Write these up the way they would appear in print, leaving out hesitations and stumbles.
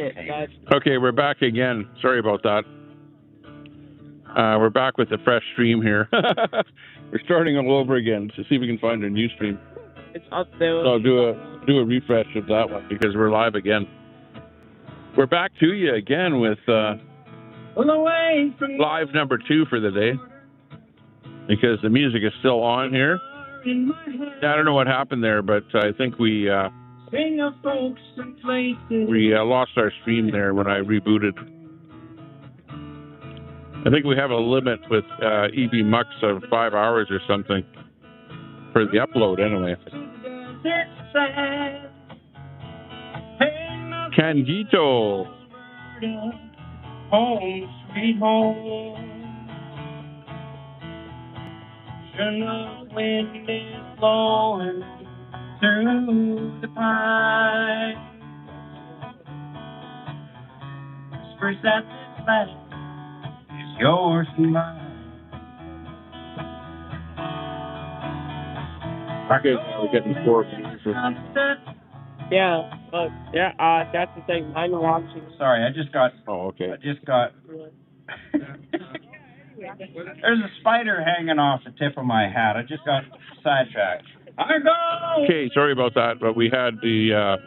it. Okay, we're back again. Sorry about that. We're back with the fresh stream here. We're starting all over again to see if we can find a new stream. It's up there. So I'll do a refresh of that one because we're live again. We're back to you again with live number 2 for the day because the music is still on here. I don't know what happened there, but I think we lost our stream there when I rebooted. I think we have a limit with EB Mux of 5 hours or something for the upload anyway. Canjito. Home, sweet home. The wind is blowing through the pine. Whispers that this land is yours and mine. Okay, we're getting 4. Yeah, but that's the thing. I'm watching. Sorry, I just got. Oh, okay. There's a spider hanging off the tip of my hat. I just got sidetracked. Okay, sorry about that, but we had the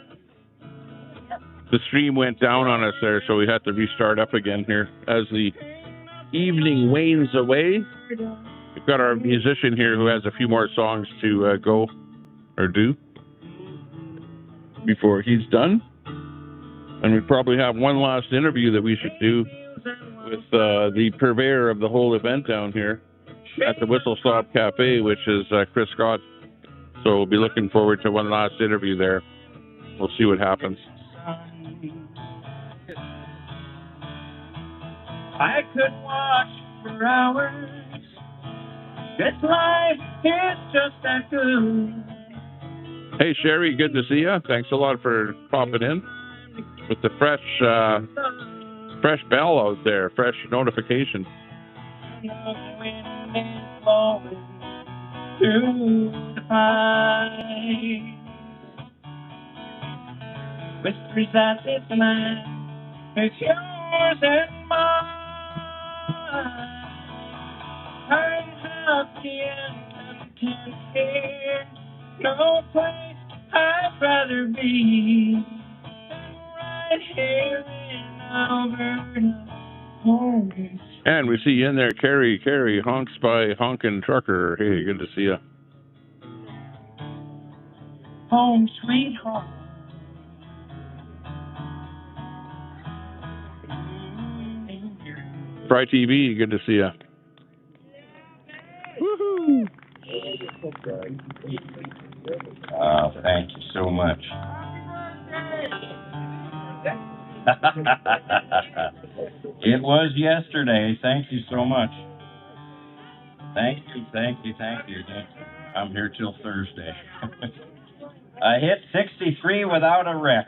stream went down on us there, so we had to restart up again here as the evening wanes away. We've got our musician here who has a few more songs to go or do before he's done. And we probably have one last interview that we should do with the purveyor of the whole event down here at the Whistle Stop Cafe, which is Chris Scott. So we'll be looking forward to one last interview there. We'll see what happens. I could watch for hours. This life is just that good. Hey, Sherry, good to see you. Thanks a lot for popping in with the fresh bell out there, fresh notification. The wind is blowing through the pine. Whispers that this land is yours and mine. I'm happy and content here. No place I'd rather be than right here in Alberta. Home. And we see you in there, Carrie, honks by honkin' trucker. Hey, good to see you. Home, sweet home. Fry TV, good to see you. Woohoo! Thank you so much. It was yesterday. Thank you so much. Thank you. I'm here till Thursday. I hit 63 without a wreck.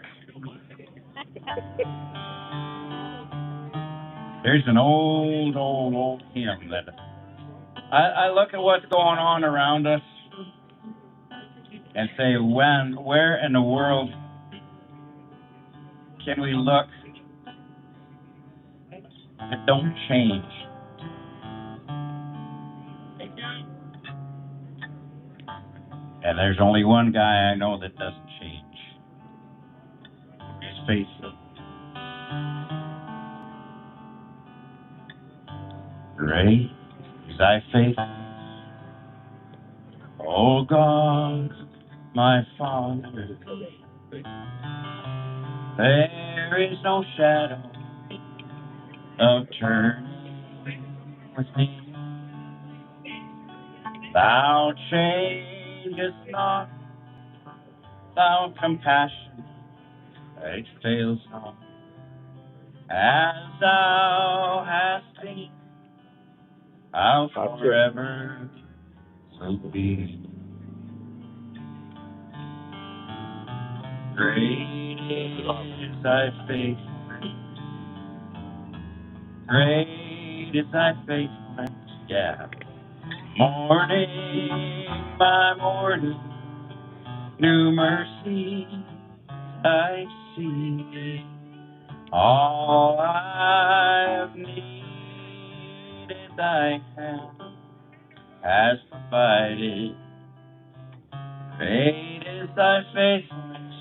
There's an old hymn that I look at what's going on around us and say, where in the world can we look that don't change? And there's only one guy I know that doesn't change. He's faithful. Great is thy faithfulness, O God, my Father. There is no shadow of turning with me. Thou changest not, thou compassion, it fails not. As thou hast been, I'll forever will be. Great is thy faithfulness. Great is thy faithfulness. Yeah. Morning by morning, new mercy I see. All I've needed thy hand has provided. Great is thy faithfulness,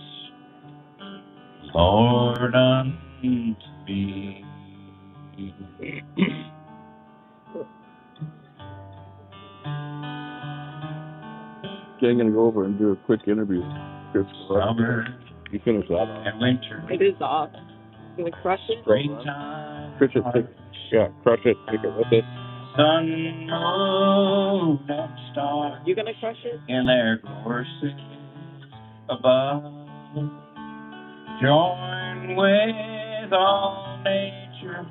Lord, unto me. Okay, I'm going to go over and do a quick interview. Summer You finish that. and winter, It is off. You gonna crush it? springtime, Crush it. Yeah, crush it. Take it with it. sun, moon, and stars You gonna crush it? in their courses above. Join with all nature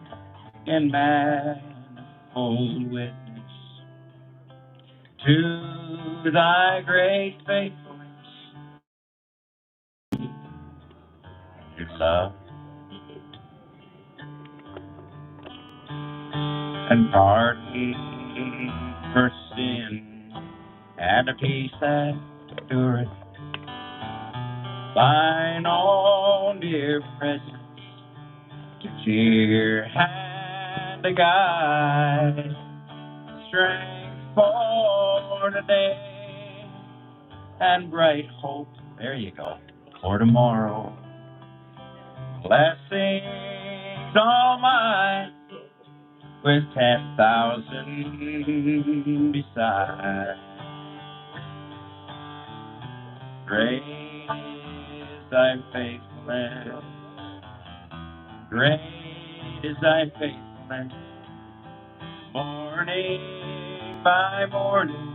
in manifold witness to thy great faithfulness, your love, and pardon for sin, and a peace that endureth. Thine own dear presence to cheer and to guide, strength for today and bright hope, there you go, for tomorrow. Blessings all mine with 10,000 beside. Great is thy faithfulness, great is thy faithfulness, morning by morning,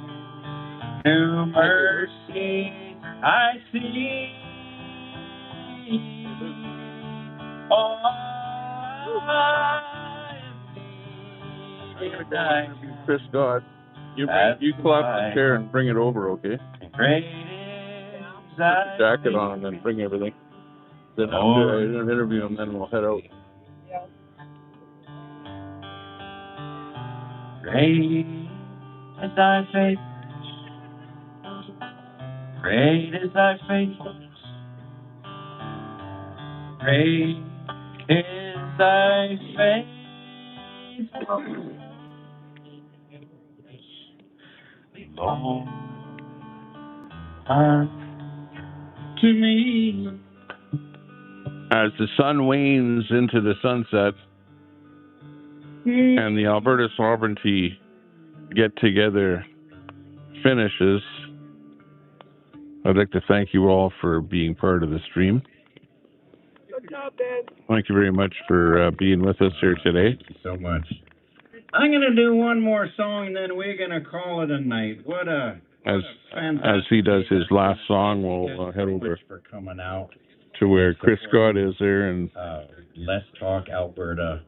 new mercies I see. Oh, Chris Scott, you pull out the chair and bring it over, okay? Great is Put the jacket on and then bring everything. Then after I interview him, then we'll head out. Great is thy faithfulness. Great is thy faithfulness. Great is thy faithfulness, Lord, unto me. As the sun wanes into the sunset and the Alberta Sovereignty get-together finishes, I'd like to thank you all for being part of the stream. Good job, Dan. Thank you very much for being with us here today. Thank you so much. I'm going to do one more song, and then we're going to call it a night. As he does his last song, we'll head over for coming out to where Chris Scott is there. And Let's Talk Alberta,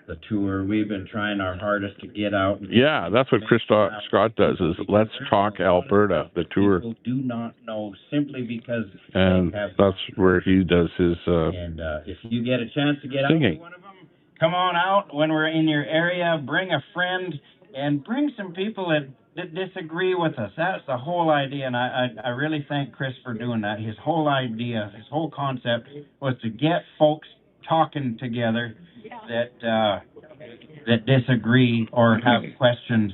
the tour. We've been trying our hardest to get out. Yeah, that's what Chris Scott does, is Let's Talk Alberta, the tour. People do not know simply because and that's where he does his and if you get a chance to get singing. out to one of them, come on out when we're in your area. Bring a friend and bring some people that disagree with us. That's the whole idea, and I really thank Chris for doing that. His whole idea, his whole concept was to get folks talking together that disagree or have questions,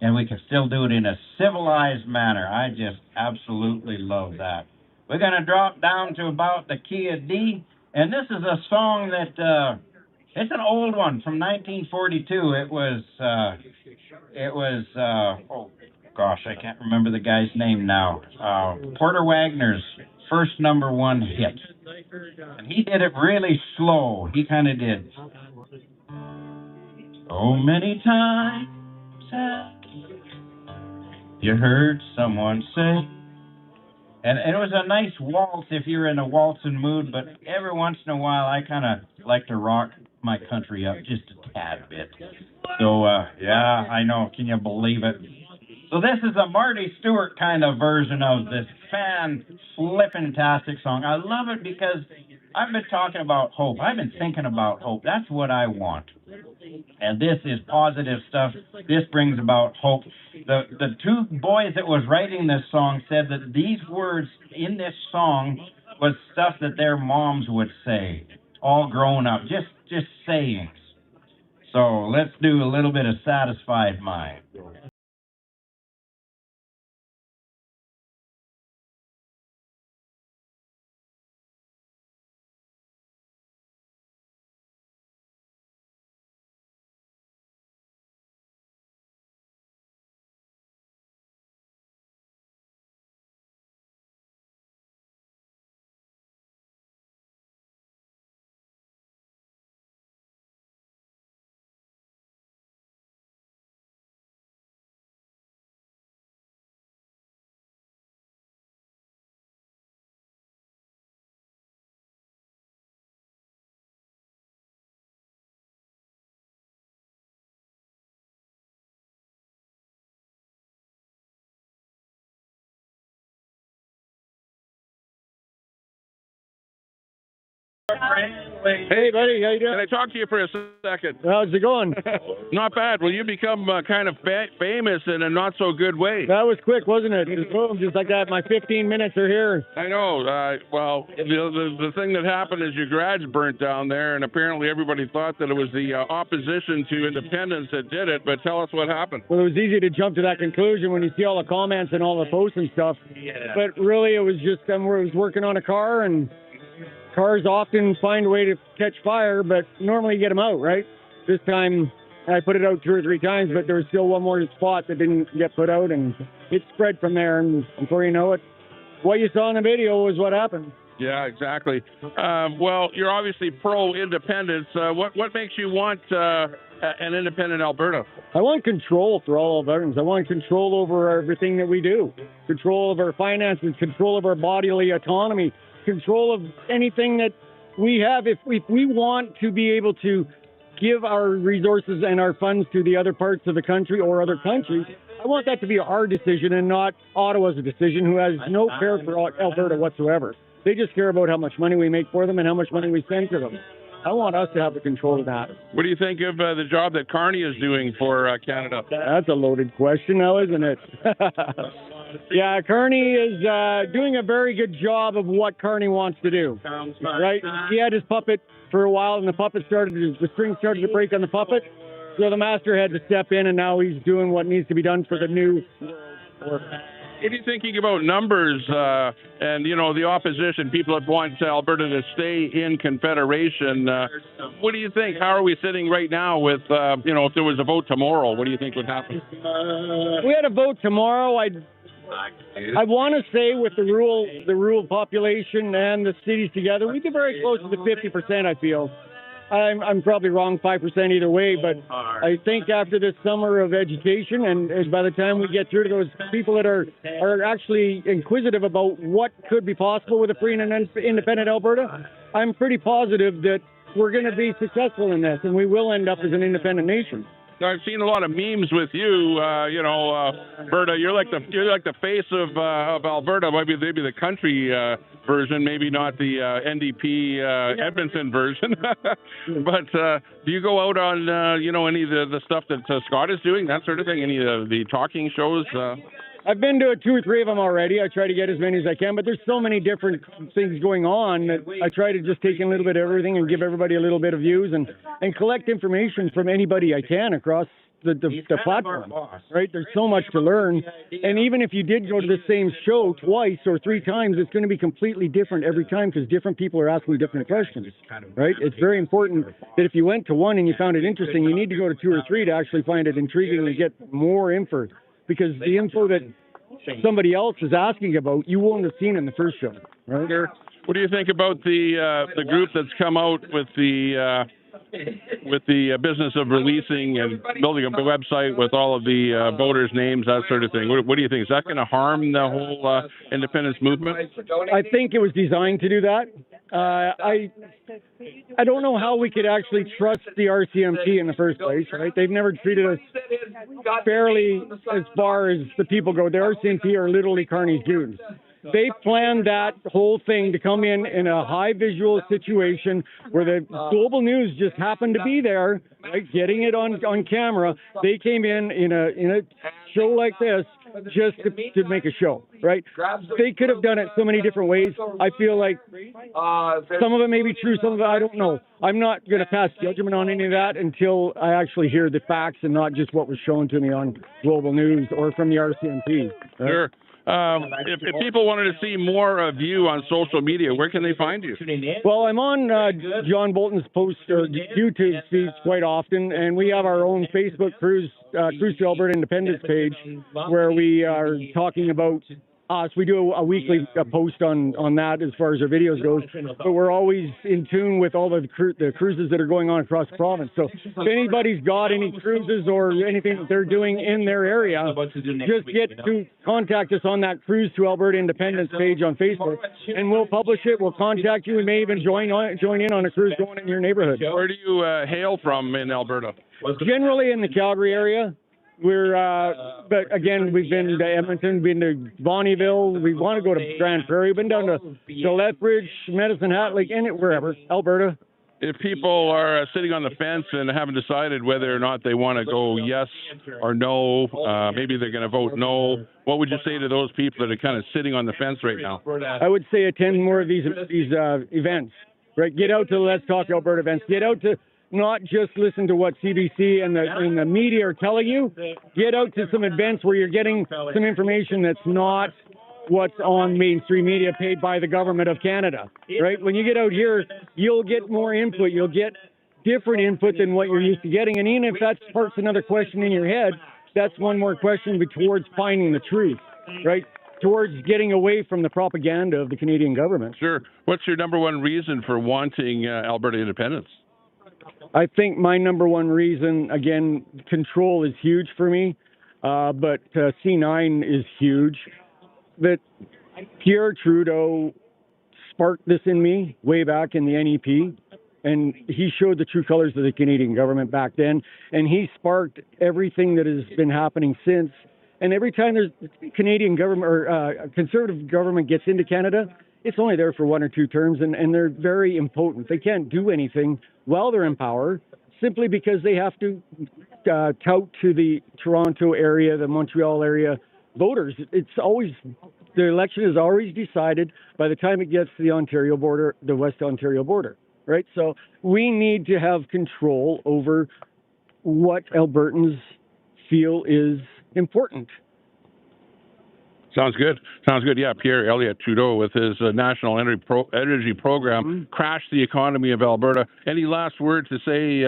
and we can still do it in a civilized manner. I just absolutely love that. We're going to drop down to about the key of D, and this is a song that it's an old one from 1942. It was oh gosh, I can't remember the guy's name now. Porter Wagner's first #1 hit, and he did it really slow. He kind of did. So many times have you heard someone say, and it was a nice waltz if you're in a waltzing mood, but every once in a while I kind of like to rock my country up just a tad bit. So, yeah, I know. Can you believe it? So this is a Marty Stewart kind of version of this fan-flippin-tastic song. I love it because I've been talking about hope. I've been thinking about hope. That's what I want. And this is positive stuff. This brings about hope. The two boys that was writing this song said that these words in this song was stuff that their moms would say. all grown up, just sayings. So let's do a little bit of satisfied mind. Hey, buddy, how you Can doing? I talk to you for a second? How's it going? Not bad. Well, you become kind of famous in a not so good way. That was quick, wasn't it? Just boom, just like that. My 15 minutes are here. I know. Well, the thing that happened is your garage burnt down there, and apparently everybody thought that it was the opposition to independence that did it. But tell us what happened. Well, it was easy to jump to that conclusion when you see all the comments and all the posts and stuff. Yeah. But really, it was just I was working on a car, and cars often find a way to catch fire, but normally you get them out, right? This time, I put it out 2 or 3 times, but there was still one more spot that didn't get put out, and it spread from there. And before you know it, what you saw in the video was what happened. Yeah, exactly. Well, you're obviously pro-independence. What makes you want an independent Alberta? I want control for all Albertans. I want control over everything that we do, control of our finances, control of our bodily autonomy, control of anything that we have. If we want to be able to give our resources and our funds to the other parts of the country or other countries, I want that to be our decision and not Ottawa's decision, who has no care for Alberta whatsoever. They just care about how much money we make for them and how much money we send to them. I want us to have the control of that. What do you think of the job that Carney is doing for Canada? That's a loaded question now, isn't it? Yeah, Carney is doing a very good job of what Carney wants to do. Right? He had his puppet for a while, and the string started to break on the puppet. So the master had to step in, and now he's doing what needs to be done for the new world. What are you thinking about numbers and, the opposition, people that want Alberta to stay in Confederation? What do you think? How are we sitting right now with, if there was a vote tomorrow, what do you think would happen? If we had a vote tomorrow, I want to say with the rural population and the cities together, we'd be very close to the 50%, I feel. I'm probably wrong 5% either way, but I think after this summer of education and by the time we get through to those people that are actually inquisitive about what could be possible with a free and independent Alberta, I'm pretty positive that we're going to be successful in this and we will end up as an independent nation. I've seen a lot of memes with you, Berta. You're like the face of Alberta. Maybe the country version, maybe not the NDP Edmonton version. But do you go out on any of the stuff that Scott is doing, that sort of thing? Any of the talking shows? I've been to 2 or 3 of them already. I try to get as many as I can, but there's so many different things going on that I try to just take in a little bit of everything and give everybody a little bit of views and collect information from anybody I can across the platform, right? There's so much to learn. And even if you did go to the same show twice or 3 times, it's going to be completely different every time because different people are asking different questions, right? It's very important that if you went to one and you found it interesting, you need to go to 2 or 3 to actually find it intriguing and get more info. Because the info that somebody else is asking about, you won't have seen in the first show, right? What do you think about the group that's come out with the business of releasing and building a website with all of the voters' names, that sort of thing? What do you think? Is that going to harm the whole independence movement? I think it was designed to do that. I don't know how we could actually trust the RCMP in the first place, right? They've never treated us fairly as far as the people go. The RCMP are literally Carney's goons. They planned that whole thing to come in a high visual situation where the global news just happened to be there, right, getting it on camera. They came in a show like this just to make a show, right? They could have done it so many different ways. I feel like some of it may be true, some of it I don't know. I'm not going to pass judgment on any of that until I actually hear the facts and not just what was shown to me on Global News or from the RCMP. Right? Sure. If people wanted to see more of you on social media, where can they find you? Well, I'm on John Bolton's post or YouTube feeds quite often, and we have our own Facebook Cruise to Alberta Independence page where we are talking about us. We do a weekly post on that as far as our videos goes, but we're always in tune with all the cruises that are going on across the province. So if anybody's got any cruises or anything that they're doing in their area, just get to contact us on that Cruise to Alberta Independence page on Facebook, and we'll publish it. We'll contact you. We may even join in on a cruise going in your neighborhood. Where do you hail from in Alberta? Generally in the Calgary area. We're, but again, we've been to Edmonton, been to Bonnyville. We want to go to Grand Prairie. We've been down to Lethbridge, Medicine Hat, like wherever, Alberta. If people are sitting on the fence and haven't decided whether or not they want to go yes or no, maybe they're going to vote no, what would you say to those people that are kind of sitting on the fence right now? I would say attend more of these events, right? Get out to the Let's Talk Alberta events. Get out to not just listen to what CBC and the media are telling you. Get out to some events where you're getting some information that's not what's on mainstream media paid by the government of Canada, right? When you get out here, you'll get more input. You'll get different input than what you're used to getting. And even if that sparks another question in your head, that's one more question towards finding the truth, right? Towards getting away from the propaganda of the Canadian government. Sure. What's your number one reason for wanting Alberta independence? I think my number one reason, again, control is huge for me, but C9 is huge. That Pierre Trudeau sparked this in me way back in the NEP, and he showed the true colors of the Canadian government back then, and he sparked everything that has been happening since. And every time there's Canadian government or conservative government gets into Canada, it's only there for 1 or 2 terms, and they're very impotent. They can't do anything while they're in power, simply because they have to tout to the Toronto area, the Montreal area voters. It's always, the election is always decided by the time it gets to the Ontario border, the West Ontario border, right? So we need to have control over what Albertans feel is important. Sounds good. Sounds good. Yeah, Pierre Elliott Trudeau with his national energy program crashed the economy of Alberta. Any last words to say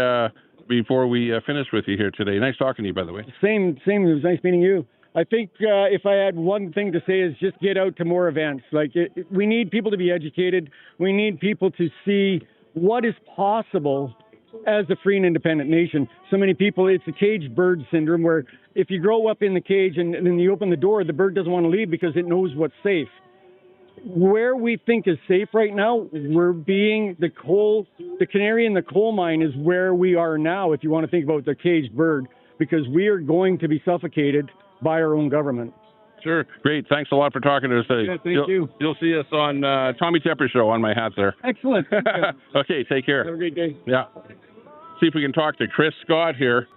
before we finish with you here today? Nice talking to you, by the way. Same. It was nice meeting you. I think if I had one thing to say is just get out to more events. Like we need people to be educated. We need people to see what is possible as a free and independent nation. So many people, it's a caged bird syndrome where if you grow up in the cage and then you open the door, the bird doesn't want to leave because it knows what's safe. Where we think is safe right now, we're being the canary in the coal mine is where we are now, if you want to think about the caged bird, because we are going to be suffocated by our own government. Sure. Great. Thanks a lot for talking to us today. Yeah, thank you. You'll see us on Tommy Tepper Show on my hat there. Excellent. Okay, take care. Have a great day. Yeah. See if we can talk to Chris Scott here.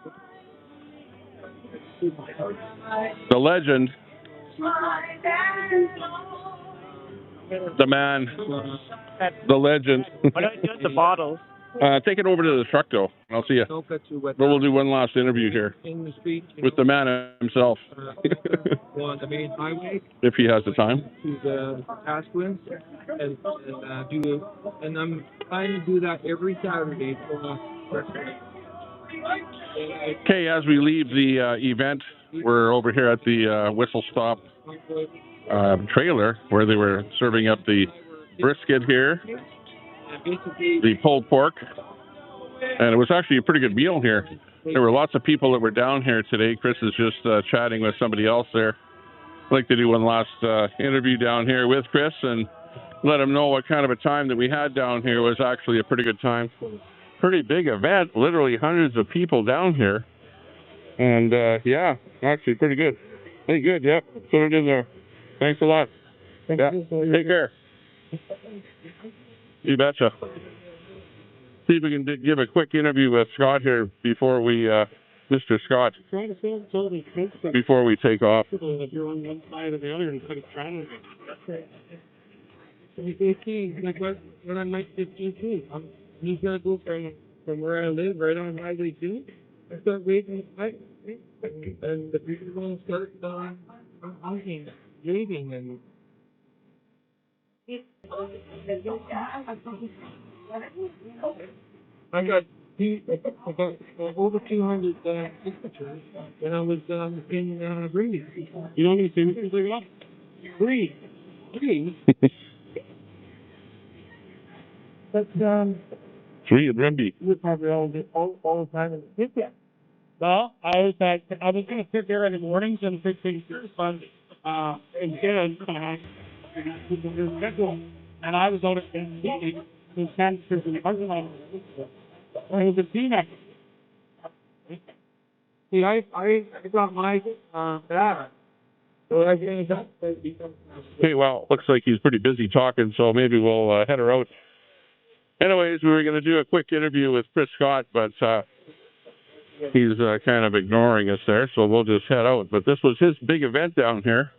The legend. The man. The legend. Why don't you get the bottles? Take it over to the truck, though. I'll see you. But we'll do one last interview here with the man himself. On the main highway if he has the time. to the Asquith and I'm trying to do that every Saturday. Okay, as we leave the event, we're over here at the Whistle Stop trailer where they were serving up the brisket here, the pulled pork, and it was actually a pretty good meal here. There were lots of people that were down here today. Chris is just chatting with somebody else there. I'd like to do one last interview down here with Chris and let him know what kind of a time that we had down here. It was actually a pretty good time. Pretty big event, literally hundreds of people down here. And yeah, actually pretty good. Pretty good, yep. Put it in there. Thanks a lot. Take care. You betcha. See if we can give a quick interview with Scott here before we Mr. Scott, Trying to feel totally transparent. before we take off. If you're on one side or the other and put it trying to. You see, like when I'm night 15 too, I'm just gonna go from where I live right on Highway 2. I start waiting at and the people will start honking, waving, and I got over 200 signatures, and I was in Brady. You know how many signatures I got? Three. But 3 in Rimby. we probably all the time in the city. Well, I was gonna sit there in the mornings and fix things, but instead, and I was out at the meeting with cancer in the parking lot. I was a peanut. See, I got my data. So I think that's Okay, well, looks like he's pretty busy talking, so maybe we'll head her out. Anyways, we were going to do a quick interview with Chris Scott, but he's kind of ignoring us there, so we'll just head out. But this was his big event down here.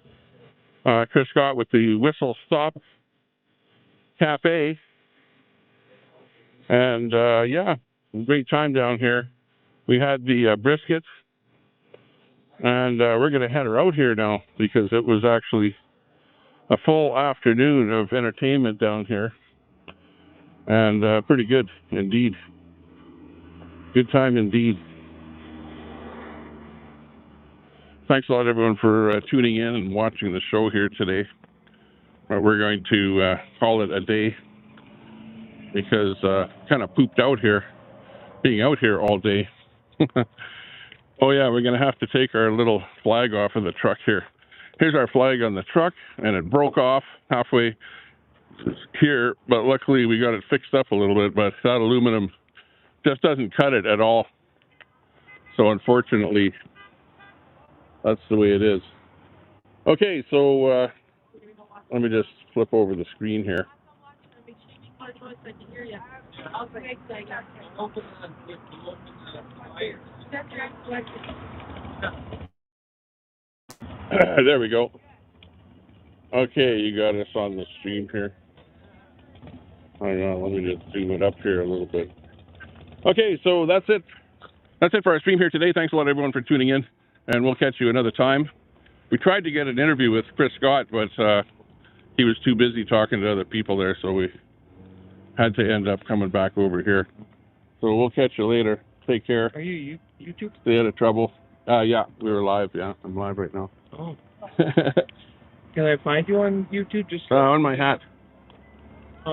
Chris Scott with the Whistle Stop Cafe. And, yeah, great time down here. We had the briskets, and we're going to head her out here now because it was actually a full afternoon of entertainment down here. And pretty good indeed. Good time indeed. Thanks a lot, everyone, for tuning in and watching the show here today. We're going to call it a day because kind of pooped out here, being out here all day. Oh yeah, we're going to have to take our little flag off of the truck here. Here's our flag on the truck, and it broke off halfway here, but luckily we got it fixed up a little bit, but that aluminum just doesn't cut it at all. So unfortunately, that's the way it is. Okay, so let me just flip over the screen here. There we go. Okay, you got us on the stream here. Hang on, let me just zoom it up here a little bit. Okay, so that's it. That's it for our stream here today. Thanks a lot, everyone, for tuning in, and we'll catch you another time. We tried to get an interview with Chris Scott, but he was too busy talking to other people there, so we had to end up coming back over here. So we'll catch you later. Take care. Are you YouTube? Stay out of trouble. Yeah, we were live. Yeah, I'm live right now. Oh. Can I find you on YouTube? Just on my hat.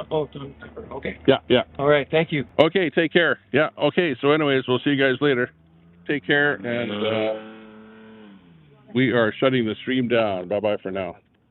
Okay. Yeah. All right. Thank you. Okay, take care. Yeah, okay. So anyways, we'll see you guys later. Take care, and we are shutting the stream down. Bye-bye for now.